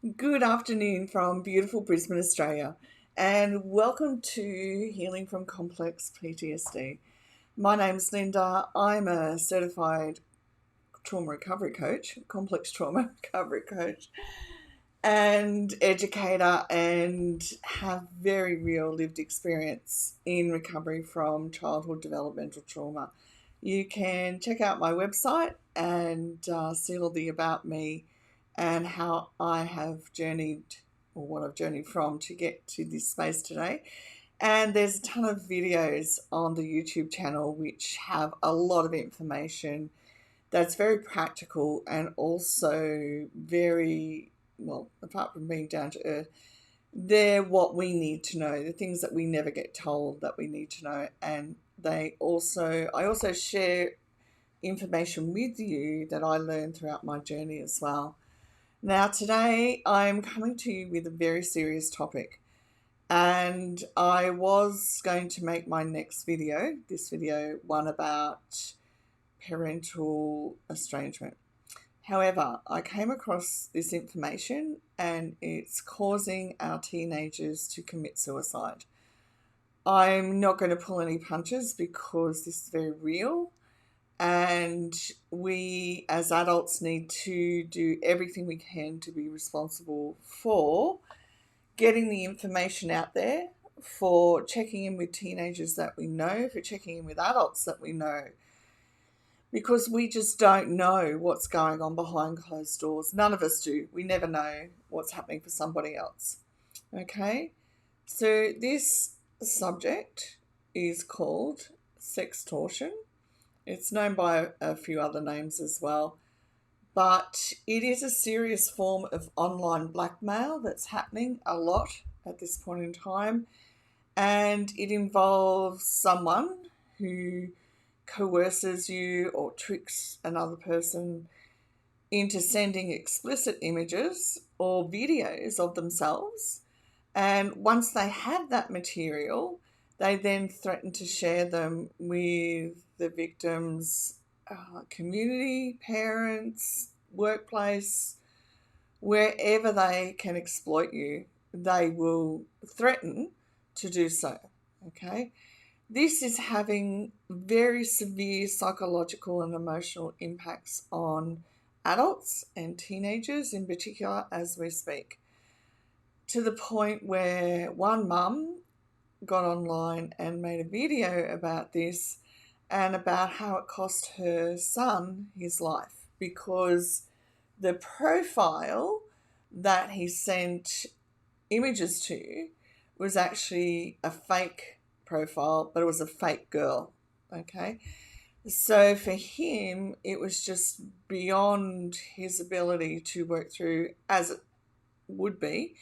Good afternoon from beautiful Brisbane, Australia, and welcome to Healing from Complex PTSD. My name's Linda. I'm a certified trauma recovery coach, complex trauma recovery coach, and educator, and have very real lived experience in recovery from childhood developmental trauma. You can check out my website and see all the about me and how I have journeyed, or what I've journeyed from to get to this space today. And there's a ton of videos on the YouTube channel which have a lot of information that's very practical and also very, well, apart from being down to earth, they're what we need to know, the things that we never get told that we need to know. And I also share information with you that I learned throughout my journey as well. Now, today I'm coming to you with a very serious topic, and I was going to make my next video, one about parental estrangement. However, I came across this information and it's causing our teenagers to commit suicide. I'm not going to pull any punches because this is very real. And we as adults need to do everything we can to be responsible for getting the information out there, for checking in with teenagers that we know, for checking in with adults that we know, because we just don't know what's going on behind closed doors. None of us do. We never know what's happening for somebody else. Okay? So this subject is called sextortion. It's known by a few other names as well, but it is a serious form of online blackmail that's happening a lot at this point in time, and it involves someone who coerces you or tricks another person into sending explicit images or videos of themselves, and once they have that material, they then threaten to share them with the victim's community, parents, workplace, wherever they can exploit you, they will threaten to do so. Okay? This is having very severe psychological and emotional impacts on adults and teenagers in particular as we speak, to the point where one mum got online and made a video about this and about how it cost her son his life, because the profile that he sent images to was actually a fake profile, but it was a fake girl. Okay, so for him it was just beyond his ability to work through, as it would be,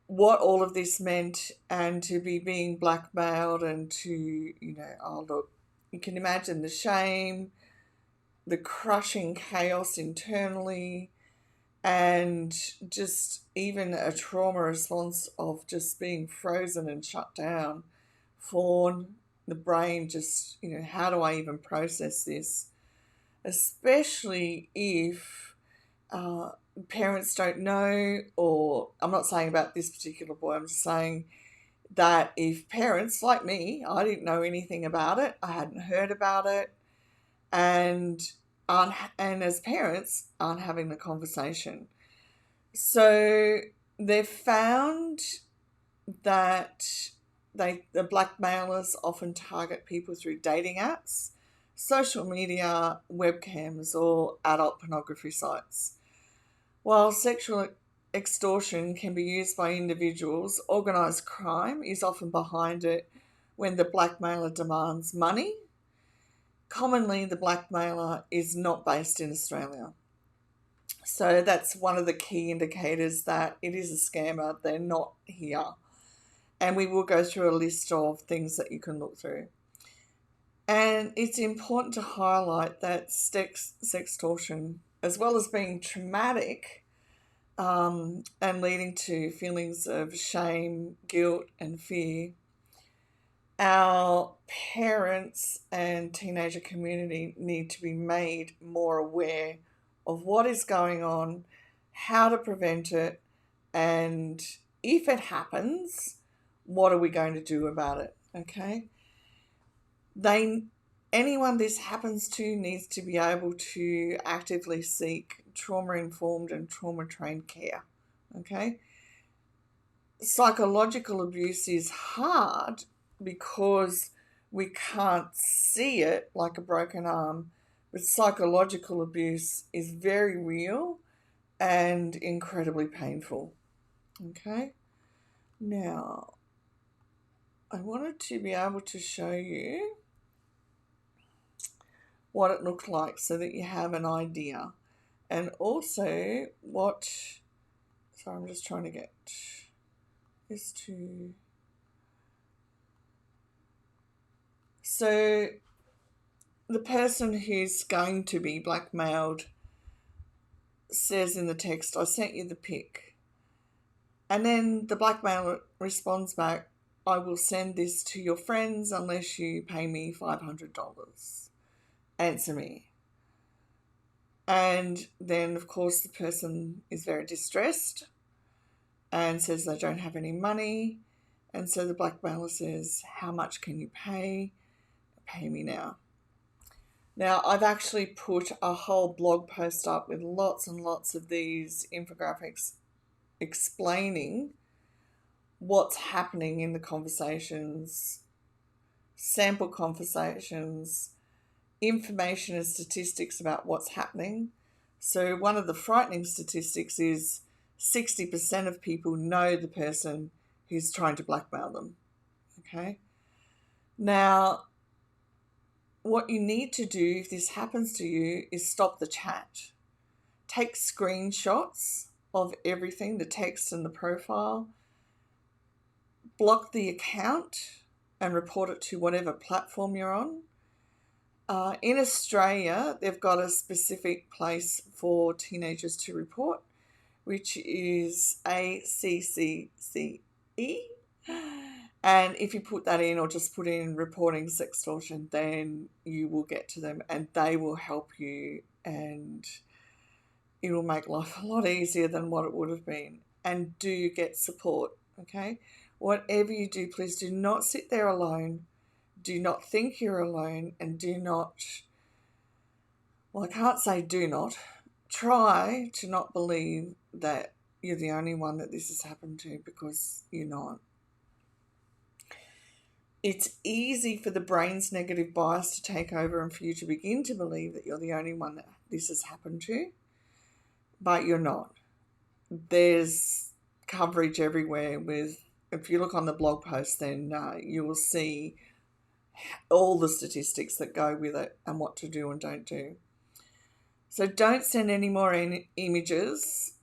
what all of this meant, and to be being blackmailed, and to, oh look, you can imagine the shame, the crushing chaos internally, and just even a trauma response of just being frozen and shut down for the brain. Just, how do I even process this? Especially if parents don't know, or I'm not saying about this particular boy, I'm just saying that if parents like me, I didn't know anything about it, I hadn't heard about it, and as parents aren't having the conversation. So they've found that the blackmailers often target people through dating apps, social media, webcams, or adult pornography sites. While sexual extortion can be used by individuals, organised crime is often behind it when the blackmailer demands money. Commonly, the blackmailer is not based in Australia. So that's one of the key indicators that it is a scammer. They're not here. And we will go through a list of things that you can look through. And it's important to highlight that sextortion, as well as being traumatic and leading to feelings of shame, guilt, and fear, our parents and teenager community need to be made more aware of what is going on, how to prevent it, and if it happens, what are we going to do about it, okay? Anyone this happens to needs to be able to actively seek trauma-informed and trauma-trained care, okay? Psychological abuse is hard because we can't see it like a broken arm, but psychological abuse is very real and incredibly painful, okay? Now, I wanted to be able to show you what it looked like so that you have an idea, and also sorry, I'm just trying to get this to, so the person who's going to be blackmailed says in the text, I sent you the pic, and then the blackmailer responds back, I will send this to your friends unless you pay me $500. Answer me. And then, of course, the person is very distressed and says they don't have any money. And so the blackmailer says, how much can you pay? Pay me now. Now, I've actually put a whole blog post up with lots and lots of these infographics explaining what's happening in the conversations, sample conversations, information and statistics about what's happening. So one of the frightening statistics is 60% of people know the person who's trying to blackmail them, okay? Now, what you need to do if this happens to you is stop the chat. Take screenshots of everything, the text and the profile, block the account and report it to whatever platform you're on. In Australia, they've got a specific place for teenagers to report, which is ACCCE. And if you put that in or just put in reporting sextortion, then you will get to them and they will help you, and it will make life a lot easier than what it would have been. And do get support, okay? Whatever you do, please do not sit there alone. Do not think you're alone, and do not, well, I can't say do not, try to not believe that you're the only one that this has happened to, because you're not. It's easy for the brain's negative bias to take over and for you to begin to believe that you're the only one that this has happened to, but you're not. There's coverage everywhere if you look on the blog post, then you will see all the statistics that go with it and what to do and don't do. So don't send any more images,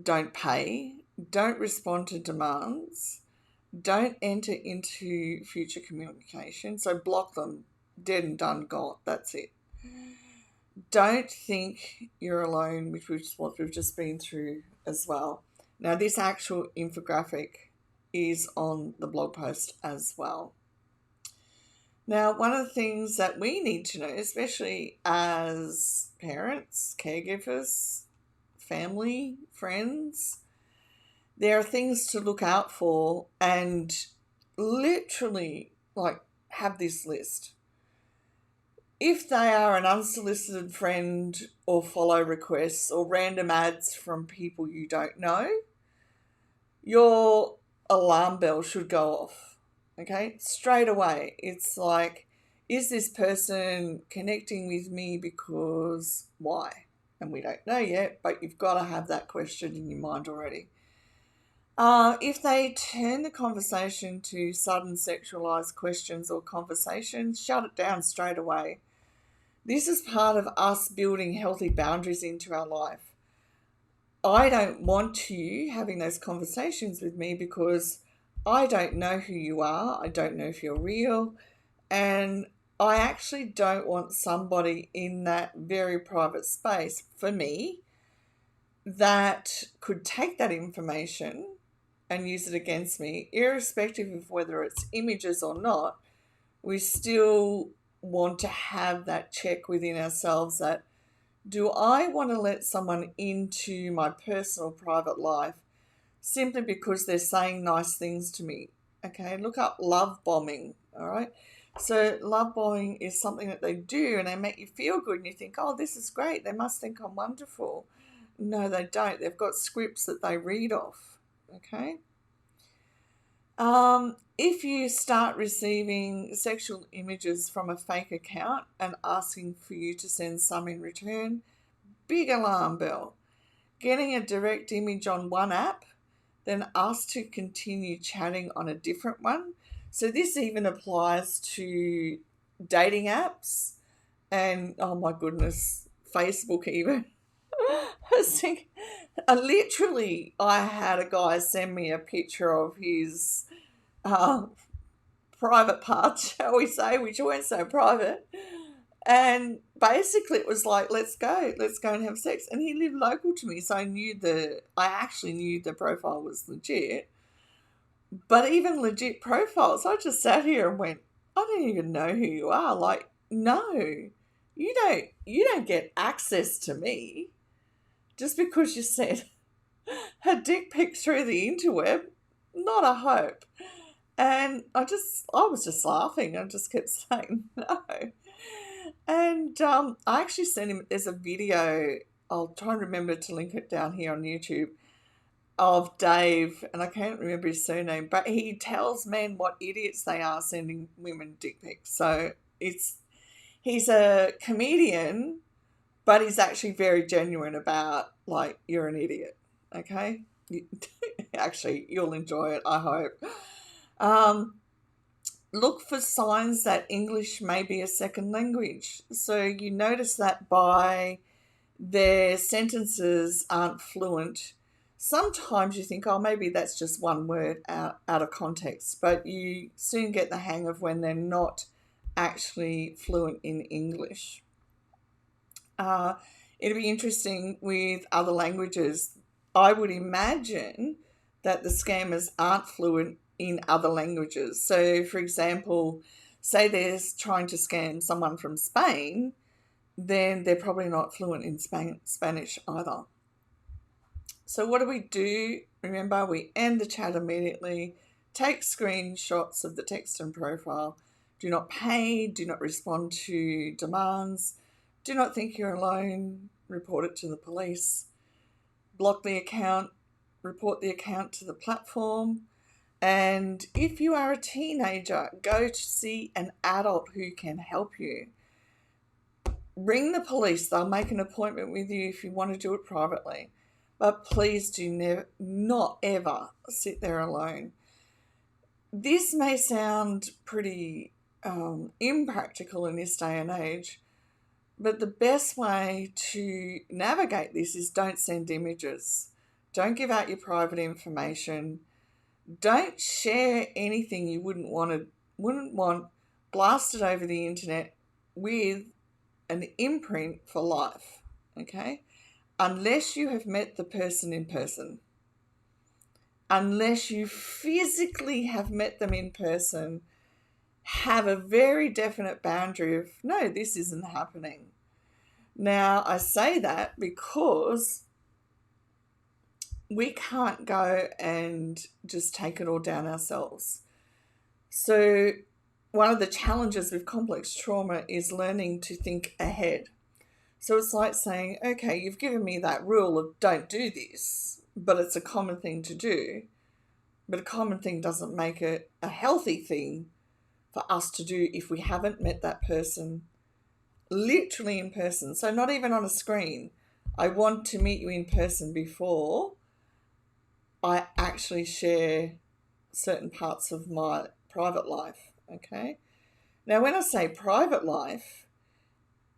don't pay, don't respond to demands, don't enter into future communication, so block them, dead and done, gone, that's it. Don't think you're alone, which is what we've just been through as well. Now, this actual infographic is on the blog post as well. Now, one of the things that we need to know, especially as parents, caregivers, family, friends, there are things to look out for, and literally, have this list. If they are an unsolicited friend or follow requests or random ads from people you don't know, your alarm bell should go off, okay? Straight away. It's like, is this person connecting with me because why? And we don't know yet, but you've got to have that question in your mind already. If they turn the conversation to sudden sexualized questions or conversations, shut it down straight away. This is part of us building healthy boundaries into our life. I don't want you having those conversations with me because I don't know who you are. I don't know if you're real. And I actually don't want somebody in that very private space for me that could take that information and use it against me, irrespective of whether it's images or not. We still want to have that check within ourselves that, Do I want to let someone into my personal private life simply because they're saying nice things to me? Okay, look up love bombing, all right? So love bombing is something that they do and they make you feel good and you think, oh, this is great. They must think I'm wonderful. No, they don't. They've got scripts that they read off, okay? If you start receiving sexual images from a fake account and asking for you to send some in return, big alarm bell. Getting a direct image on one app, then ask to continue chatting on a different one. So this even applies to dating apps and, oh my goodness, Facebook even. I had a guy send me a picture of his private parts, shall we say, which weren't so private. And basically it was like, let's go and have sex. And he lived local to me, so I actually knew the profile was legit. But even legit profiles, I just sat here and went, I don't even know who you are. Like, no, you don't get access to me just because you sent a dick pic through the interweb. Not a hope. And I was just laughing. I just kept saying no. And I actually sent him, there's a video, I'll try and remember to link it down here on YouTube, of Dave, and I can't remember his surname, but he tells men what idiots they are sending women dick pics. So he's a comedian, but he's actually very genuine about, like, you're an idiot, okay? Actually, you'll enjoy it, I hope. Look for signs that English may be a second language. So you notice that by their sentences aren't fluent. Sometimes you think, oh, maybe that's just one word out of context, but you soon get the hang of when they're not actually fluent in English. It'll be interesting with other languages. I would imagine that the scammers aren't fluent in other languages. So, for example, say they're trying to scam someone from Spain, then they're probably not fluent in Spanish either. So what do? Remember, we end the chat immediately, take screenshots of the text and profile, do not pay, do not respond to demands, do not think you're alone, report it to the police, block the account, report the account to the platform, and if you are a teenager, go to see an adult who can help you. Ring the police, they'll make an appointment with you if you want to do it privately. But please do not ever sit there alone. This may sound pretty impractical in this day and age, but the best way to navigate this is don't send images. Don't give out your private information. Don't share anything you wouldn't want blasted over the internet with an imprint for life, okay? Unless you have met the person in person. Unless you physically have met them in person, have a very definite boundary of, no, this isn't happening. Now, I say that because we can't go and just take it all down ourselves. So one of the challenges with complex trauma is learning to think ahead. So it's like saying, okay, you've given me that rule of don't do this, but it's a common thing to do. But a common thing doesn't make it a healthy thing for us to do if we haven't met that person literally in person. So not even on a screen. I want to meet you in person before I actually share certain parts of my private life, okay? Now, when I say private life,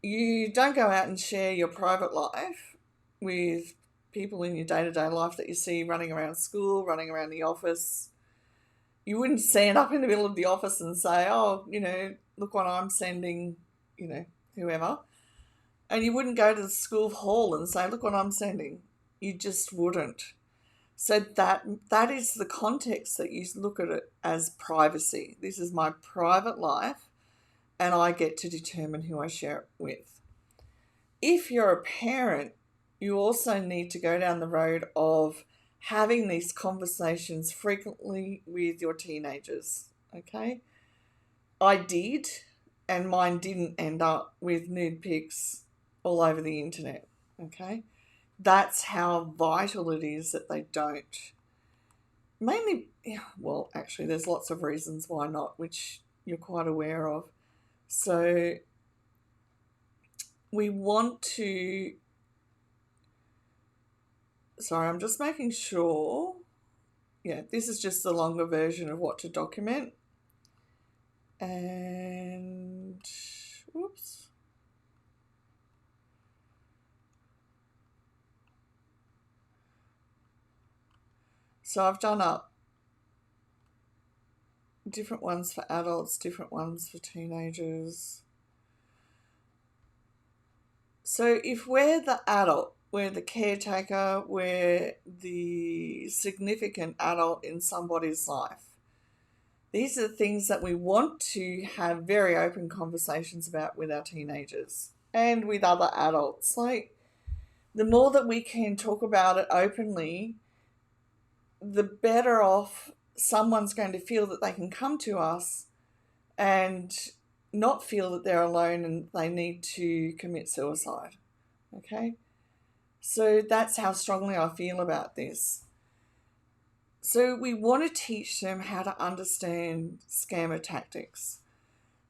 you don't go out and share your private life with people in your day-to-day life that you see running around school, running around the office. You wouldn't stand up in the middle of the office and say, oh, look what I'm sending, whoever. And you wouldn't go to the school hall and say, look what I'm sending. You just wouldn't. So that is the context that you look at it as privacy. This is my private life, and I get to determine who I share it with. if you're a parent, you also need to go down the road of having these conversations frequently with your teenagers, okay? I did, and mine didn't end up with nude pics all over the internet, okay? That's how vital it is that they don't. Mainly, well, actually, there's lots of reasons why not, which you're quite aware of. So we want to, sorry, I'm just making sure. Yeah, this is just the longer version of what to document. And, whoops. So I've done up different ones for adults, different ones for teenagers. So if we're the adult, we're the caretaker, we're the significant adult in somebody's life, these are the things that we want to have very open conversations about with our teenagers and with other adults. Like, the more that we can talk about it openly, the better off someone's going to feel that they can come to us and not feel that they're alone and they need to commit suicide. Okay? So that's how strongly I feel about this. So we want to teach them how to understand scammer tactics.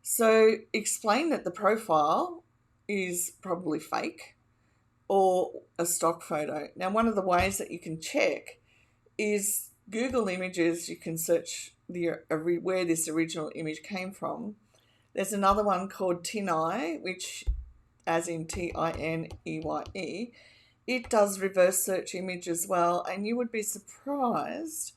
So explain that the profile is probably fake or a stock photo. Now, one of the ways that you can check is Google Images. You can search where this original image came from. There's another one called TinEye, which, as in Tineye, it does reverse search image as well, and you would be surprised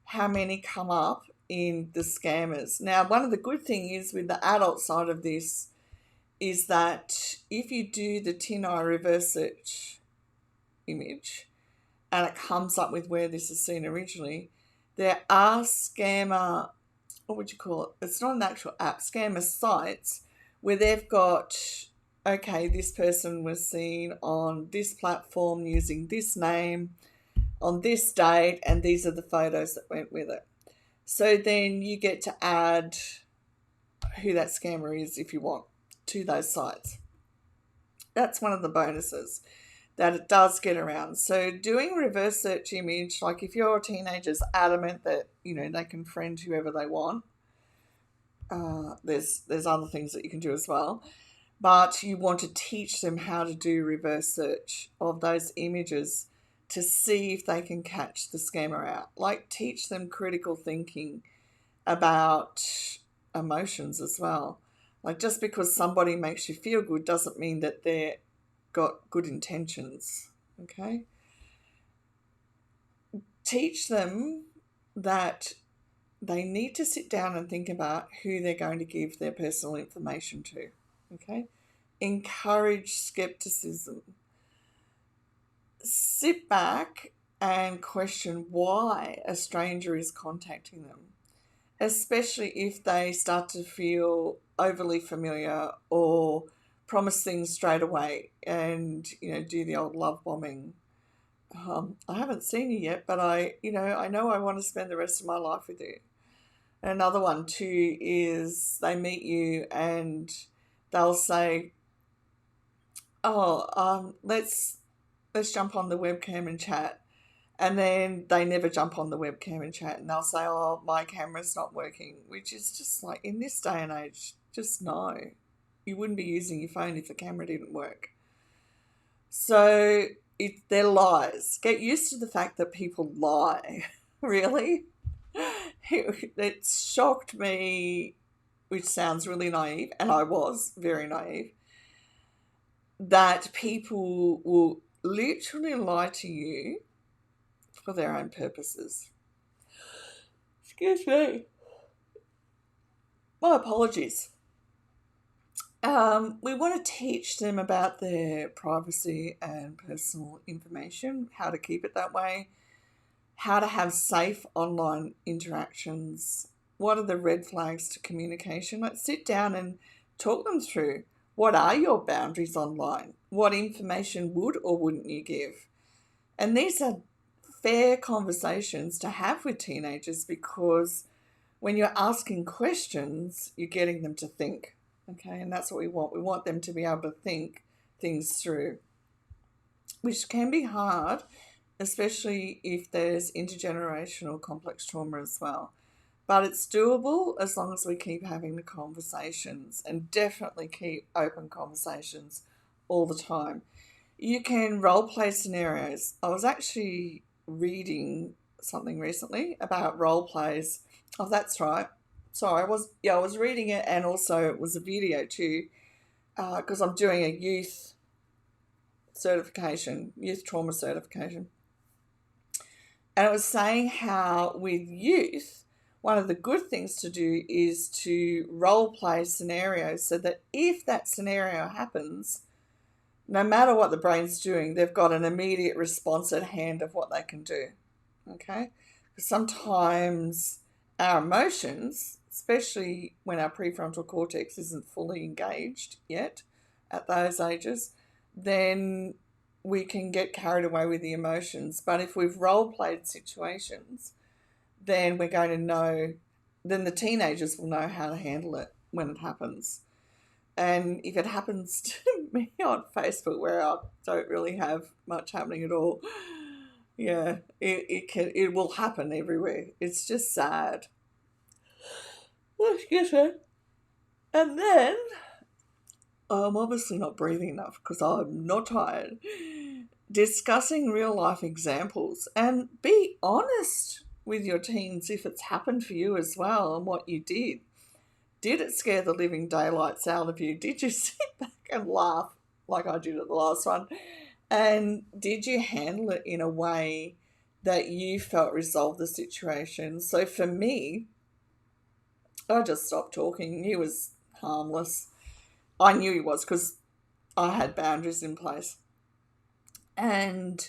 how many come up in the scammers. Now, one of the good things is with the adult side of this is that if you do the TinEye reverse search image and it comes up with where this is seen originally, there are scammer, what would you call it? It's not an actual app, scammer sites where they've got, okay, this person was seen on this platform using this name on this date, and these are the photos that went with it. So then you get to add who that scammer is if you want to those sites. That's one of the bonuses that it does get around. So doing reverse search image, like if your teenager's adamant that, they can friend whoever they want, there's other things that you can do as well. But you want to teach them how to do reverse search of those images to see if they can catch the scammer out. Like, teach them critical thinking about emotions as well. Like, just because somebody makes you feel good doesn't mean that they've got good intentions, okay? Teach them that they need to sit down and think about who they're going to give their personal information to, okay? Encourage skepticism. Sit back and question why a stranger is contacting them, especially if they start to feel overly familiar or promise things straight away and, do the old love bombing. I haven't seen you yet, but I know I want to spend the rest of my life with you. Another one too is they meet you and they'll say, let's jump on the webcam and chat. And then they never jump on the webcam and chat, and they'll say, oh, my camera's not working, which is just like, in this day and age, just no. You wouldn't be using your phone if the camera didn't work. So they're lies. Get used to the fact that people lie. Really? It shocked me, which sounds really naive, and I was very naive, that people will literally lie to you for their own purposes. Excuse me. My apologies. We want to teach them about their privacy and personal information, how to keep it that way, how to have safe online interactions, what are the red flags to communication. Let's sit down and talk them through What are your boundaries online? What information would or wouldn't you give? And these are fair conversations to have with teenagers, because when you're asking questions, you're getting them to think. Okay, and that's what we want. We want them to be able to think things through, which can be hard, especially if there's intergenerational complex trauma as well. But it's doable as long as we keep having the conversations, and definitely keep open conversations all the time. You can role play scenarios. I was actually reading something recently about role plays. Oh, that's right. Sorry, I was reading it, and also it was a video too, because I'm doing a youth trauma certification. And it was saying how with youth, one of the good things to do is to role play scenarios, so that if that scenario happens, no matter what the brain's doing, they've got an immediate response at hand of what they can do. Okay? Because sometimes our emotions, especially when our prefrontal cortex isn't fully engaged yet at those ages, then we can get carried away with the emotions. But if we've role played situations, then we're going to know, then the teenagers will know how to handle it when it happens. And if it happens to me on Facebook, where I don't really have much happening at all, yeah, it will happen everywhere. It's just sad. Excuse me. And then I'm obviously not breathing enough because I'm not tired. Discussing real life examples, and be honest with your teens if it's happened for you as well, and what you did. Did it scare the living daylights out of you? Did you sit back and laugh like I did at the last one? And did you handle it in a way that you felt resolved the situation? So for me, I just stopped talking. He was harmless. I knew he was, because I had boundaries in place. And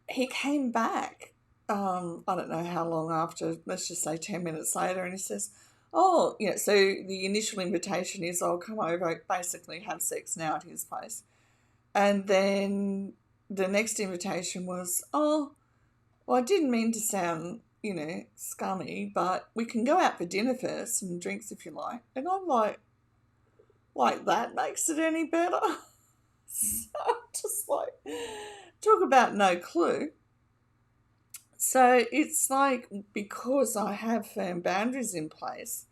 he came back, I don't know how long after, let's just say 10 minutes later, and he says, oh, so the initial invitation is I'll come over, basically have sex now at his place. And then the next invitation was, oh, well, I didn't mean to sound, scummy, but we can go out for dinner first and drinks if you like. And I'm like that makes it any better? So I'm just like, talk about no clue. So it's like, because I have firm boundaries in place,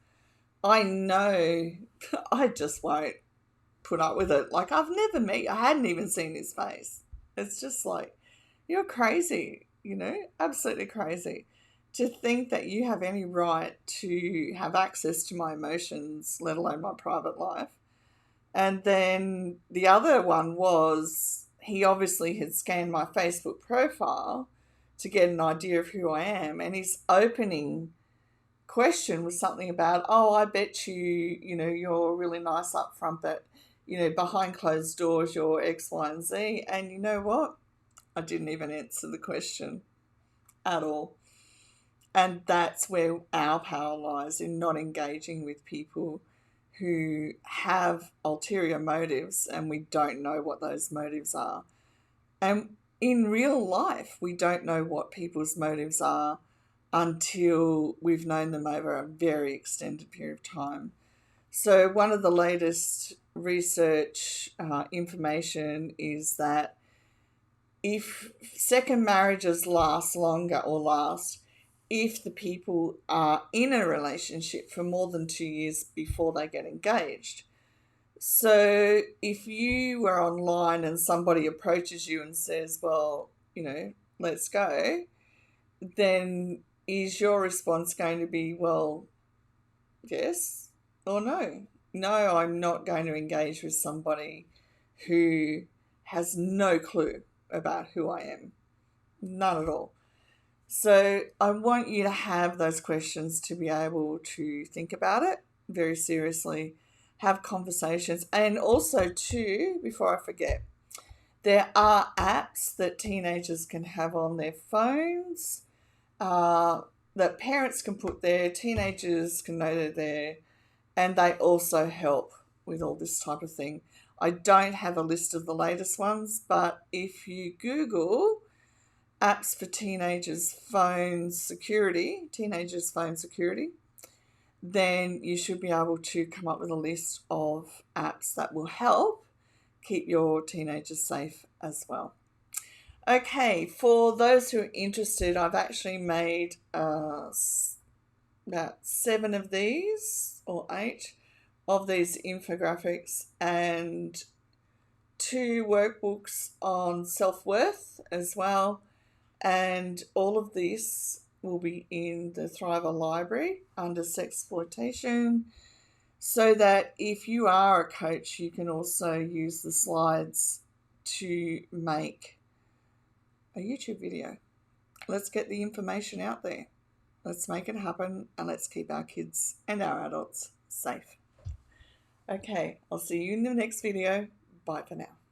I know I just won't put up with it. Like, I hadn't even seen his face. It's just like, you're crazy, absolutely crazy to think that you have any right to have access to my emotions, let alone my private life. And then the other one was, he obviously had scanned my Facebook profile to get an idea of who I am, and his opening question was something about, oh, I bet you're really nice up front, but behind closed doors you're X, Y, and Z. And you know what? I didn't even answer the question at all. And that's where our power lies, in not engaging with people who have ulterior motives, and we don't know what those motives are. And in real life, we don't know what people's motives are until we've known them over a very extended period of time. So one of the latest research information is that if second marriages last longer, or last, if the people are in a relationship for more than 2 years before they get engaged. So if you were online and somebody approaches you and says, well, let's go, then is your response going to be, well, yes or no? No, I'm not going to engage with somebody who has no clue about who I am. None at all. So I want you to have those questions to be able to think about it very seriously, have conversations. And also too, before I forget, there are apps that teenagers can have on their phones that parents can put there, teenagers can know they're there, and they also help with all this type of thing. I don't have a list of the latest ones, but if you Google apps for teenagers phone security, then you should be able to come up with a list of apps that will help keep your teenagers safe as well. Okay, for those who are interested, I've actually made about 7 of these, or 8 of these infographics, and 2 workbooks on self-worth as well. And all of this will be in the Thriver library under Sextortion, so that if you are a coach, you can also use the slides to make a YouTube video. Let's get the information out there. Let's make it happen, and let's keep our kids and our adults safe. Okay, I'll see you in the next video. Bye for now.